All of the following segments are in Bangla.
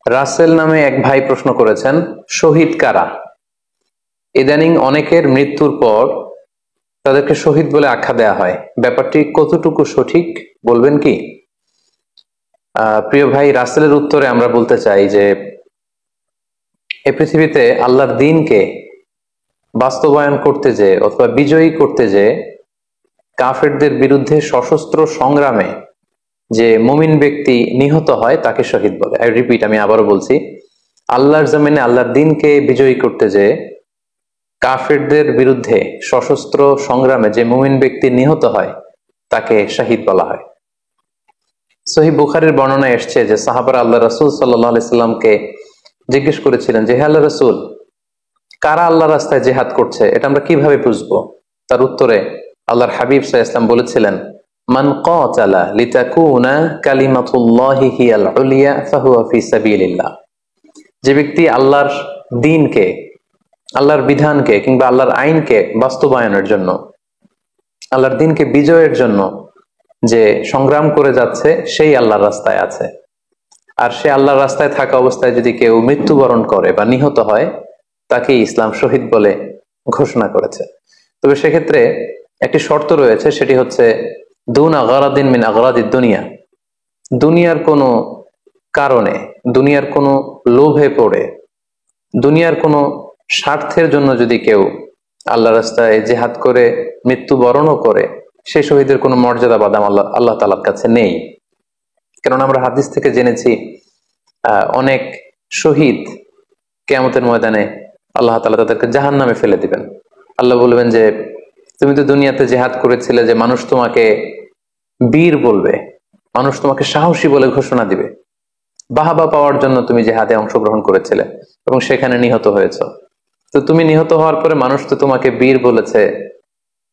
রাসেল নামে এক ভাই প্রশ্ন করেছেন, শহীদ কারা? ইদানিং অনেকের মৃত্যুর পর তাদেরকে শহীদ বলে আখ্যা দেয়া হয়, ব্যাপারটি কতটুকু সঠিক বলবেন কি? প্রিয় ভাই, রাসেলের উত্তরে আমরা বলতে চাই যে এ পৃথিবীতে আল্লাহর দ্বীনকে বাস্তবায়ন করতে যে অথবা বিজয়ী করতে যে কাফেরদের বিরুদ্ধে সশস্ত্র সংগ্রামে যে মুমিন ব্যক্তি নিহত হয় তাকে শহীদ বলে। আই রিপিট, আমি আবারও বলছি, আল্লাহর জমিনে আল্লাহর দ্বীনকে বিজয়ী করতে যে কাফেরদের বিরুদ্ধে সশস্ত্র সংগ্রামে যে মুমিন ব্যক্তি নিহত হয় তাকে শহীদ বলা হয়। সহিহ বুখারীর বর্ণনায় এসছে যে সাহাবারা আল্লাহ রাসূল সাল্লাল্লাহু আলাইহি সাল্লামকে জিজ্ঞেস করেছিলেন যে, হে আল্লাহ রাসূল, কারা আল্লাহর রাস্তায় জিহাদ করছে এটা আমরা কিভাবে বুঝবো? তার উত্তরে আল্লাহর হাবিব সাল্লাল্লাহু আলাইহি ওয়াসাল্লাম বলেছিলেন, মান কাতালা লিতাকুনা কালিমাতুল্লাহি হিয়াল উলিয়া ফাহুয়া ফি সাবিলিল্লাহ। যে ব্যক্তি আল্লাহর দ্বীনকে, আল্লাহর বিধানকে কিংবা আল্লাহর আইনকে বাস্তবায়নের জন্য, আল্লাহর দ্বীনকে বিজয়ের জন্য যে সংগ্রাম করে যাচ্ছে সেই আল্লাহর রাস্তায় আছে। আর সে আল্লাহর রাস্তায় থাকা অবস্থায় যদি কেউ মৃত্যুবরণ করে বা নিহত হয় তাকে ইসলাম শহীদ বলে ঘোষণা করেছে। তবে সেক্ষেত্রে একটি শর্ত রয়েছে, সেটি হচ্ছে দুনা গারাদিন মিন আগরাদিদ দুনিয়া। দুনিয়ার কোনো কারণে, দুনিয়ার কোনো লোভে পড়ে, দুনিয়ার কোনো স্বার্থের জন্য যদি কেউ আল্লাহ রাস্তায় জিহাদ করে মৃত্যুবরণও করে, সেই শহীদের কোনো মর্যাদা বাদাম আল্লাহ তাআলার কাছে নেই। কারণ আমরা হাদিস থেকে জেনেছি অনেক শহীদ কিয়ামতের ময়দানে আল্লাহ তাআলা তাদেরকে জাহান্নামে ফেলে দিবেন। আল্লাহ বলবেন যে তুমি তো দুনিয়াতে জিহাদ করেছিলে, যে মানুষ তোমাকে বীর বলবে, মানুষ তোমাকে সাহসী বলে ঘোষণা দিবে, বাহাবা পাওয়ার জন্য তুমি জিহাদে অংশগ্রহণ করেছিলে এবং সেখানে নিহত হয়েছ। তো তুমি নিহত হওয়ার পরে মানুষ তো তোমাকে বীর বলেছে,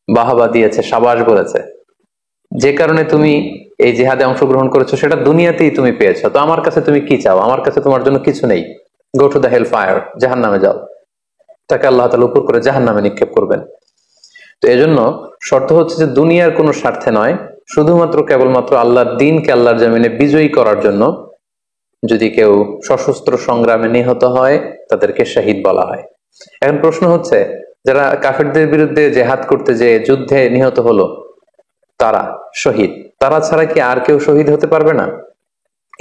বাহাবা দিয়েছে, সাবাস বলেছে, যে কারণে তুমি এই জিহাদে অংশগ্রহণ করেছো সেটা দুনিয়াতেই তুমি পেয়েছো। তো আমার কাছে তুমি কি চাও? আমার কাছে তোমার জন্য কিছু নেই, go to the hell fire, জাহান্নামে যাও। তাকে আল্লাহ তাআলা উপর করে জাহান্নামে নিক্ষেপ করবেন। তো এজন্য শর্ত হচ্ছে যে দুনিয়ার কোনো স্বার্থে নয়, শুধুমাত্র কেবলমাত্র আল্লাহর দ্বীনকে আল্লাহর জমিনে বিজয়ী করার জন্য যদি কেউ সশস্ত্র সংগ্রামে নিহত হয় তাদেরকে শহীদ বলা হয়। এখন প্রশ্ন হচ্ছে, যারা কাফেরদের বিরুদ্ধে জিহাদ করতে যে যুদ্ধে নিহত হলো তারা শহীদ, তারা ছাড়া কি আর কেউ শহীদ হতে পারবে না?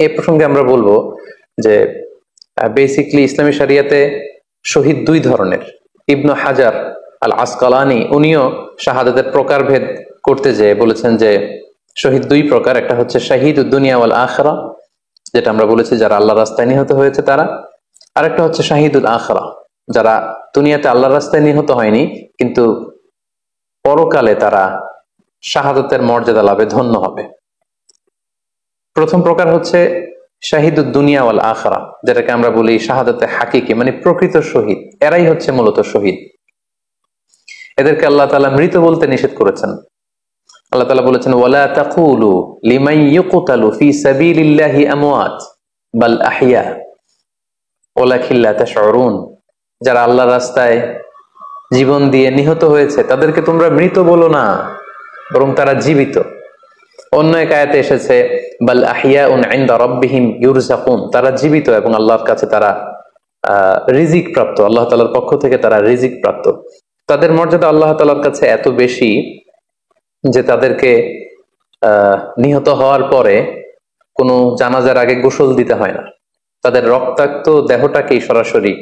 এই প্রসঙ্গে আমরা বলবো যে বেসিকলি ইসলামী শরিয়াতে শহীদ দুই ধরনের। ইবনু হাজার আল আসকালানি উনিও শাহাদাতের প্রকারভেদ করতে যেয়ে বলেছেন যে শহীদ দুই প্রকার। একটা হচ্ছে শাহিদুদ দুনিয়া ওয়াল আখিরা, যেটা আমরা বলেছি যারা আল্লাহর রাস্তায় নিহত হয়েছে তারা। আর একটা হচ্ছে শাহিদুল আখিরা, যারা দুনিয়াতে আল্লাহর রাস্তায় নিহত হয়নি কিন্তু পরকালে তারা শাহাদাতের মর্যাদা লাভে ধন্য হবে। প্রথম প্রকার হচ্ছে শাহিদুদ দুনিয়া ওয়াল আখিরা, যেটাকে আমরা বলি শাহাদাতে হাকিকি, মানে প্রকৃত শহীদ। এরাই হচ্ছে মূলত শহীদ। এদেরকে আল্লাহ তাআলা মৃত বলতে নিষেধ করেছেন। আল্লাহ তাআলা বলেছেন, ওয়ালা তাকুলু লিমান ইউকতালু ফি সাবিলিল্লাহি আমওয়াত বাল আহইয়া ওয়ালাকিন লা তাশউরুন। যারা আল্লাহর রাস্তায় জীবন দিয়ে নিহত হয়েছে তাদেরকে তোমরা মৃত বলো না, বরং তারা জীবিত। অন্য এক আয়াতে এসেছে বাল আহইয়াউন ইনদা রাব্বিহিম ইউরযাকুন, তারা জীবিত এবং আল্লাহর কাছে তারা রিজিক প্রাপ্ত, আল্লাহ তাআলার পক্ষ থেকে তারা রিজিক প্রাপ্ত। তাদের মর্যাদা আল্লাহ তাআলার কাছে এত বেশি যে তাদেরকে নিহত হওয়ার পরে কোনো জানাজার আগে গোসল দিতে হয় না, তাদের রক্তাক্ত দেহটাকেই সরাসরি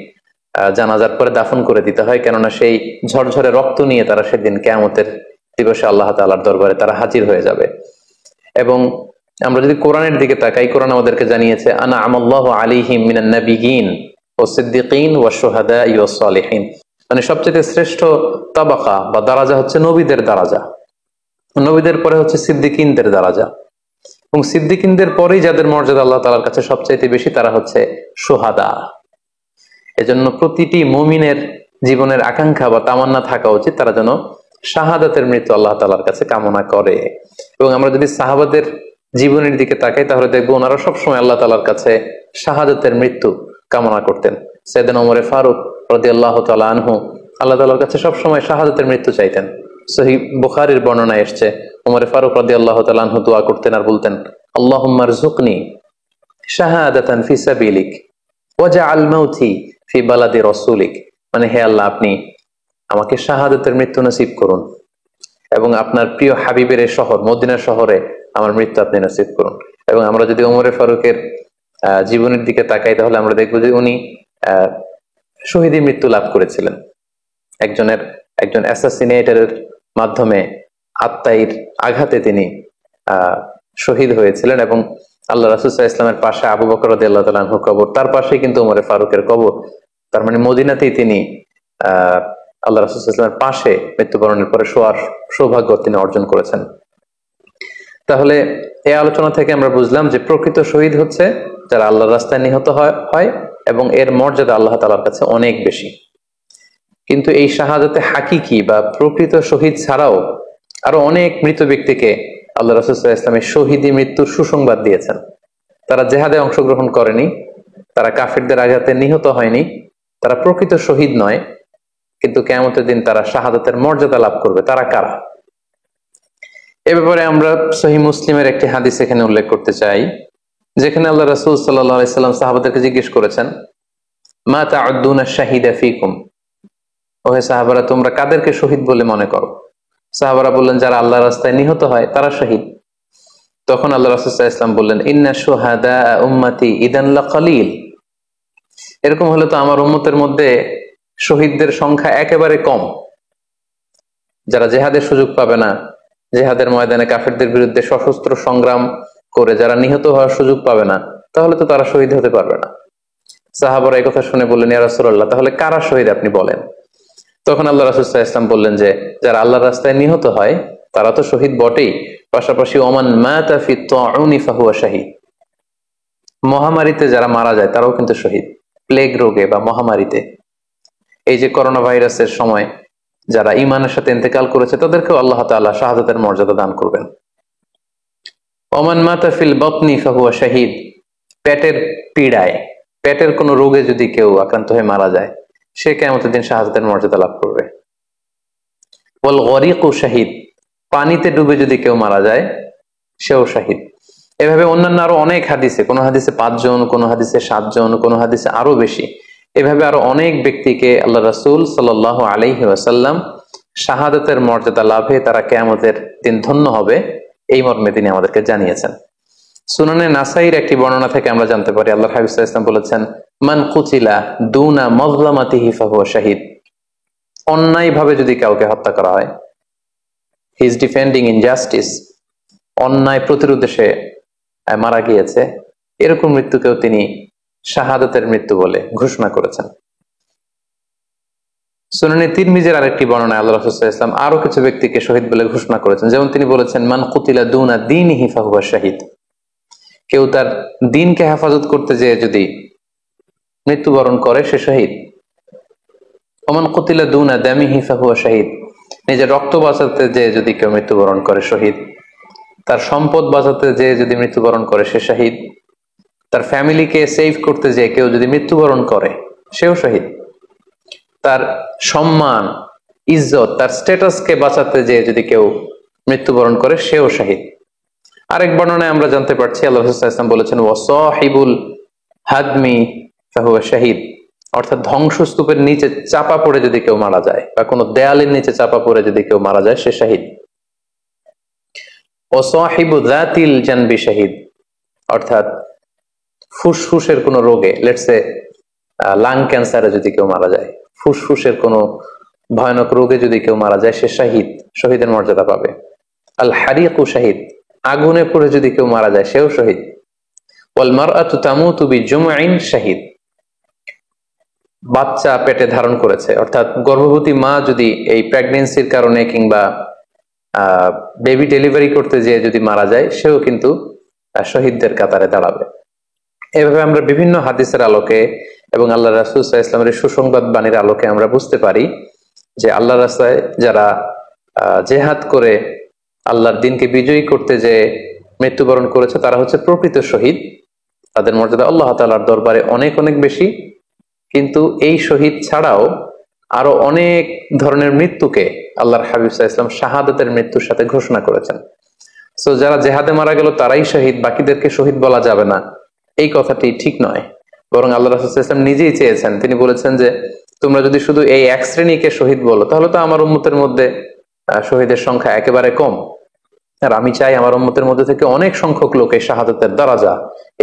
জানাজার পরে দাফন করে দিতে হয়। কেননা সেই ঝরঝরে রক্ত নিয়ে তারা সেদিন কিয়ামতের দিবসে আল্লাহ তাআলার দরবারে তারা হাজির হয়ে যাবে। এবং আমরা যদি কোরআনের দিকে তাকাই, কোরআন আমাদেরকে জানিয়েছে আনা আমাল্লাহু আলাইহিম মিনান নাবিয়িন ওয়াস সিদ্দিকিন ওয়াশ শুহাদাই ওয়াস সালিহিন, মানে সবচেয়ে শ্রেষ্ঠ তাবাকা বা দারাজা হচ্ছে নবীদের দারাজা, নবীদের পরে হচ্ছে সিদ্দিকিনদের দারাজা, এবং সিদ্দিকিনদের পরেই যাদের মর্যাদা আল্লাহ তাআলার কাছে সবচাইতে বেশি তারা হচ্ছে শুহাদা। এজন্য প্রতিটি মুমিনের জীবনের আকাঙ্ক্ষা বা তামান্না থাকা উচিত তারা যেন শাহাদাতের মৃত্যু আল্লাহ তাআলার কাছে কামনা করে। এবং আমরা যদি সাহাবাদের জীবনের দিকে তাকাই তাহলে দেখবো ওনারা সবসময় আল্লাহ তাআলার কাছে শাহাদাতের মৃত্যু কামনা করতেন। সাইয়েদনা ওমর ফারুক রাদিয়াল্লাহু তাআলা আনহু আল্লাহ তাআলার কাছে সবসময় শাহাদাতের মৃত্যু চাইতেন। সহিহ বুখারীর বর্ণনায় এসেছে ওমর ফারুক রাদিয়াল্লাহু তাআলা আনহু দোয়া করতেন আর বলতেন, আল্লাহুম্মা রযুকনি শাহাদাতান ফি সাবিলিক ওয়াজআল মাউতি ফি বালাদি রাসূলিক, মানে হে আল্লাহ আপনি আমাকে শাহাদাতের মৃত্যু নসিব করুন এবং আপনার প্রিয় হাবিবের শহর মদিনা শহরে আমার মৃত্যু আপনি নসিব করুন। এবং আমরা যদি ওমরে ফারুকের জীবনের দিকে তাকাই তাহলে আমরা দেখবো যে উনি শহীদী মৃত্যু লাভ করেছিলেন। একজন অ্যাসাসিনেটরের মাধ্যমে আত্মাইর আঘাতে তিনি শহীদ হয়েছিলেন এবং আল্লাহ রাসূল সাল্লাল্লাহু আলাইহি ওয়াসাল্লামের পাশে আবু বকর রাদিয়াল্লাহু তাআলা আনহু কবর, তার পাশেই কিন্তু ওমরে ফারুকের কবর। তার মানে মদিনাতেই তিনি আল্লাহ রাসূল সাল্লাল্লাহু আলাইহি ওয়াসাল্লামের পাশে মৃত্যুবরণের পরে শোয়ার সৌভাগ্য তিনি অর্জন করেছেন। তাহলে এই আলোচনা থেকে আমরা বুঝলাম যে প্রকৃত শহীদ হচ্ছে যারা আল্লাহর রাস্তায় নিহত হয় এবং এর মর্যাদা আল্লাহ তাআলার কাছে অনেক বেশি। কিন্তু এই শাহাদাতে হাকিকি বা প্রকৃত শহীদ ছাড়াও আরো অনেক মৃত ব্যক্তিকে আল্লাহ রাসূল সাল্লাল্লাহু আলাইহি ওয়াসাল্লাম শহীদী মৃত্যুর সুসংবাদ দিয়েছেন। তারা জেহাদে অংশগ্রহণ করেনি, তারা কাফিরদের আঘাতে নিহত হয়নি, তারা প্রকৃত শহীদ নয়, কিন্তু কিয়ামতের দিন তারা শাহাদাতের মর্যাদা লাভ করবে। তারা কারা? এ ব্যাপারে আমরা সহিহ মুসলিমের একটি হাদিস এখানে উল্লেখ করতে চাই, যেখানে আল্লাহ রাসূল সাল্লাল্লাহু আলাইহি ওয়াসাল্লাম সাহাবাদেরকে জিজ্ঞেস করেছেন, মা তা'উদ্দুনা শাহিদা ফীকুম, ওহে সাহাবারা তোমরা কাদেরকে শহীদ বলে মনে করো? সাহাবারা বললেন যারা আল্লাহর রাস্তায় নিহত হয় তারা শহীদ। তখন আল্লাহ রাসূল সাল্লাল্লাহু আলাইহি ওয়াসাল্লাম বললেন, ইন্না শুহাদা উম্মতি ইদান লাকালিল, এরকম হলে তো আমার উম্মতের মধ্যে শহীদদের সংখ্যা একেবারে কম। যারা জেহাদের সুযোগ পাবে না, জেহাদের ময়দানে কাফেরদের বিরুদ্ধে সশস্ত্র সংগ্রাম করে যারা নিহত হওয়ার সুযোগ পাবে না, তাহলে তো তারা শহীদ হতে পারবে না। সাহাবারা এই কথা শুনে বললেন, ইয়া রাসূলুল্লাহ তাহলে কারা শহীদ আপনি বলেন। তখন আল্লাহ রাসূল সাল্লাল্লাহু আলাইহি ওয়াসাল্লাম বললেন যে যারা আল্লাহর রাস্তায় নিহত হয় তারা তো শহীদ বটেই, পাশাপাশি ওমান মাতা ফি তাউনি ফাহুয়া শাহীদ, মহামারীতে যারা মারা যায় তারাও কিন্তু শহীদ। প্লেগ রোগে বা মহামারীতে, এই যে করোনা ভাইরাসের সময় যারা ঈমানের সাথে ইন্তেকাল করেছে তাদেরকেও আল্লাহ তাআলা শাহাদাতের মর্যাদা দান করবেন। ওমান মাতা ফিল বাতনি ফাহুয়া শাহীদ, পেটের পীড়ায়, পেটের কোনো রোগে যদি কেউ আক্রান্ত হয়ে মারা যায় সে কিয়ামতের দিন শাহাদাতের মর্যাদা লাভ করবে। ওয়াল গরিকু শাহীদ, পানিতে ডুবে যদি কেউ মারা যায় সেও শাহীদ। এভাবে অন্যান্য আরো অনেক হাদিসে, কোন হাদিসে 5 জন, কোন হাদিসে 7 জন, কোন হাদিসে আরো বেশি, এভাবে আরো অনেক ব্যক্তিকে আল্লাহ রাসূল সাল্লাল্লাহু আলাইহি ওয়াসাল্লাম শাহাদাতের মর্যাদা লাভে তারা কিয়ামতের দিন ধন্য হবে এই মর্মে তিনি আমাদেরকে জানিয়েছেন। সুনানে নাসাইর একটি বর্ণনা থেকে আমরা জানতে পারি আল্লাহর হাবিব সাল্লাল্লাহু আলাইহি ওয়াসাল্লাম বলেছেন, মান কুতিলা দুনা মাজলামাতিহি ফাহুয়া শাহীদ, অন্যায় ভাবে যদি কাউকে হত্যা করা হয়, হি ইজ ডিফেন্ডিং ইনজাস্টিস, অন্যায় প্রতিরোধে সে মারা গিয়েছে, এরকম মৃত্যুকেও তিনি শাহাদাতের মৃত্যু বলে ঘোষণা করেছেন। সুনানে তিরমিজির আরেকটি বর্ণনায় আল্লাহ রাসূল সাল্লাল্লাহু আলাইহি ওয়াসাল্লাম আরো কিছু ব্যক্তিকে শহীদ বলে ঘোষণা করেছেন। যেমন তিনি বলেছেন, মান কুতিলা দুনা দীনিহি ফাহুয়া শাহীদ, কেউ তার দ্বীনকে হেফাজত করতে যেয়ে যদি মৃত্যুবরণ করে সে শহীদ। ওমান কুতিলা দুনা দামিহি ফাহুয়া শাহীদ, নিজের রক্ত বাঁচাতে যেয়ে যদি কেউ মৃত্যুবরণ করে শহীদ। তার সম্পদ বাঁচাতে যেয়ে যদি মৃত্যুবরণ করে সে শহীদ। তার ফ্যামিলিকে সেভ করতে যেয়ে কেউ যদি মৃত্যুবরণ করে সেও শহীদ। তার সম্মান, ইজ্জত, তার স্ট্যাটাসকে বাঁচাতে যেয়ে যদি কেউ মৃত্যুবরণ করে সেও শহীদ। আরেক বর্ণনায় আমরা জানতে পারছি আল্লাহ রাসূল সাল্লাল্লাহু আলাইহি ওয়াসাল্লাম বলেছেন, ওয়াসাহিবুল হাদমি ফাহুয়া শাহীদ, অর্থাৎ ধ্বংসস্তূপের নিচে চাপা পড়ে যদি কেউ মারা যায় বা কোনো দেয়ালের নিচে চাপা পড়ে যদি কেউ মারা যায় সে শহীদ। ওয়াসাহিবু যাতিল জানবি শাহীদ, অর্থাৎ ফুসফুসের কোনো রোগে, লেটস সে লাং ক্যান্সারে যদি কেউ মারা যায়, ফুসফুসের কোনো ভয়ানক রোগে যদি কেউ মারা যায় সে শহীদ, শহীদের মর্যাদা পাবে। আল হারিকু শাহীদ, আগুনে পড়ে যদি কেউ মারা যায় সেও শহীদ। ওয়াল মারআতু তামুতু বিজুমইন শাহীদ, বাচ্চা পেটে ধারণ করেছে, অর্থাৎ গর্ভবতী মা যদি এই প্রেগন্যান্সির কারণে কিংবা বেবি ডেলিভারি করতে যেয়ে যদি মারা যায় সেও কিন্তু শহীদদের কাতারে দাঁড়াবে। এভাবে আমরা বিভিন্ন হাদিসের আলোকে এবং আল্লাহ রাসূল সাল্লাল্লাহু আলাইহি ওয়াসাল্লামের সুসংবাদ বাণীর আলোকে আমরা বুঝতে পারি যে আল্লাহর রাস্তায় যারা জেহাদ করে আল্লাহর দ্বীনকে বিজয়ী করতে যে মৃত্যুবরণ করেছে তারা হচ্ছে প্রকৃত শহীদ। তাদের মর্যাদা আল্লাহ তাআলার দরবারে অনেক অনেক বেশি। কিন্তু এই শহীদ ছাড়াও আরো অনেক ধরনের মৃত্যুকে আল্লাহর হাবিব সাল্লাল্লাহু আলাইহি ওয়াসাল্লাম শাহাদাতের মৃত্যুর সাথে ঘোষণা করেছেন। সো যারা জেহাদে মারা গেল তারাই শহীদ, বাকিদেরকে শহীদ বলা যাবে না, এই কথাটি ঠিক নয়। বরং আল্লাহ রাসূল সাল্লাল্লাহু আলাইহি ওয়াসাল্লাম নিজেই চেয়েছেন, তিনি বলেছেন যে তোমরা যদি শুধু এই এক শ্রেণীকে শহীদ বলো তাহলে তো আমার উম্মতের মধ্যে শহীদের সংখ্যা একেবারে কম। আর আমি চাই আমার উম্মতের মধ্যে থেকে অনেক সংখ্যক লোক এই শাহাদাতের দরাজা,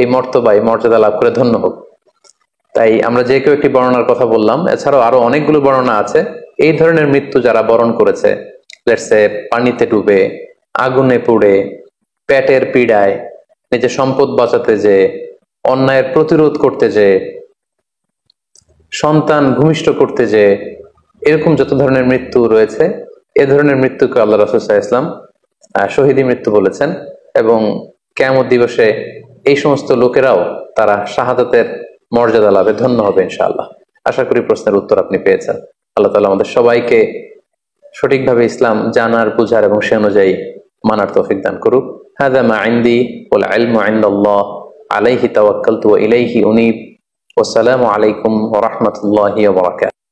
এই মর্তবা, এই মর্যাদা লাভ করে ধন্য হোক। তাই আমরা যে কেউ একটি বর্ণনার কথা বললাম, এছাড়াও আরো অনেকগুলো বর্ণনা আছে এই ধরনের মৃত্যু যারা বরণ করেছে, লেটসে পানিতে ডুবে, আগুনে পুড়ে, পেটের পীড়ায়, নিজের সম্পদ বাঁচাতে যে, অন্যায়ের প্রতিরোধ করতে যে, সন্তান ভূমিষ্ঠ করতে যে, এরকম যত ধরনের মৃত্যু রয়েছে এ ধরনের মৃত্যুকে আল্লাহ রাসূল সাল্লাল্লাহু আলাইহি ওয়াসাল্লাম শহীদি মৃত্যু বলেছেন। এবং কিয়ামত দিবসে এই সমস্ত লোকেরাও তারা শাহাদাতের মর্যাদা লাভে ধন্য হবে ইনশাআল্লাহ। আশা করি প্রশ্নের উত্তর আপনি পেয়েছেন। আল্লাহ তাআলা আমাদের সবাইকে সঠিকভাবে ইসলাম জানার, বুঝার এবং সে অনুযায়ী মানার তৌফিক দান করুক। হাযা মা ইনদি ওয়াল ইলমু ইনদাল্লাহ আলাইহি তাওয়াক্কালতু ওয়া ইলাইহি উনীব। ওয়াসসালামু আলাইকুম ওয়া রাহমাতুল্লাহি ওয়া বারাকাতুহু।